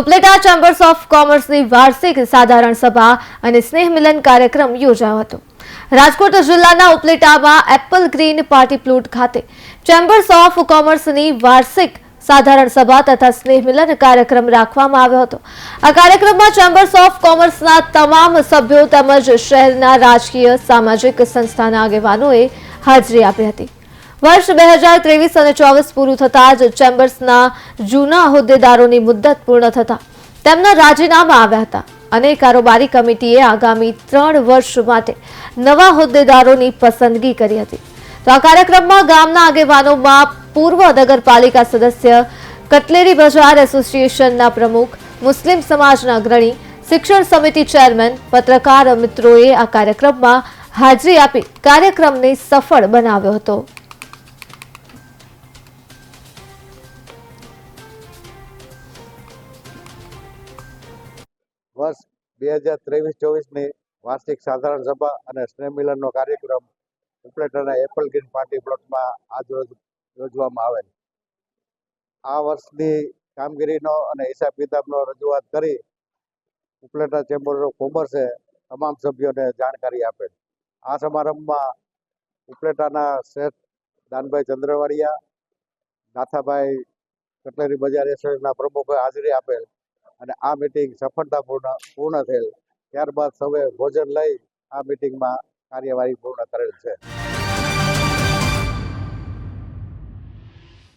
Upleta chambers of કોમર્સની વાર્ષિક સાધારણ સભા અને સ્નેહ મિલન કાર્યક્રમ યોજાયો હતો। રાજકોટ જિલ્લાના ઉપલેટામાં એપલ ગ્રીન પાર્ટી પ્લોટ ખાતે ચેમ્બર્સ ઓફ કોમર્સની વાર્ષિક સાધારણ સભા તથા સ્નેહ મિલન કાર્યક્રમ રાખવામાં આવ્યો હતો। આ કાર્યક્રમમાં ચેમ્બર્સ ઓફ કોમર્સના તમામ સભ્યો તેમજ શહેરના રાજકીય સામાજિક સંસ્થાના આગેવાનોએ હાજરી આપી હતી। वर्ष 2023 અને 24 પૂરું થતાં જ ચેમ્બર્સના જૂના હોદ્દેદારોની મુદ્દત પૂર્ણ થતાં તેમના રાજીનામા આવ્યા હતા અને કારોબારી કમિટીએ આગામી 3 વર્ષ માટે નવા હોદ્દેદારોની પસંદગી કરી હતી। તો આ કાર્યક્રમમાં ગામના આગેવાનોમાં પૂર્વ નગરપાલિકા સદસ્ય, કટલેરી બજાર એસોસિએશનના પ્રમુખ, મુસ્લિમ સમાજના અગ્રણી, શિક્ષણ સમિતિ ચેરમેન, પત્રકાર મિત્રોએ આ કાર્યક્રમમાં હાજરી આપી કાર્યક્રમને સફળ બનાવ્યો હતો। वर्ष 2023-24 वार्षिक साधारण सभा और स्नेह मिलन कार्यक्रम उपलेटाना एपल ग्रीन पार्टी प्लॉट में आज योजवामां आवेल। आ वर्षनी कामगीरीनो अने हिसाब किताबनो रजूआत करी उपलेटा चेम्बर ऑफ कॉमर्से तमाम सभ्योने जाणकारी आपेल। आ समारंभमां उपलेटाना श्रेष्ठ दानभाई चंद्रवाड़िया, नाथाभाई कटलेरी बजार एसोसिएशनना प्रमुखोए हाजरी आपेल અને આ મીટિંગ સફળતાપૂર્ણ થયેલ। ત્યારબાદ સૌએ ભોજન લઈ આ મીટિંગમાં કાર્યવાહી પૂર્ણ કરેલ છે।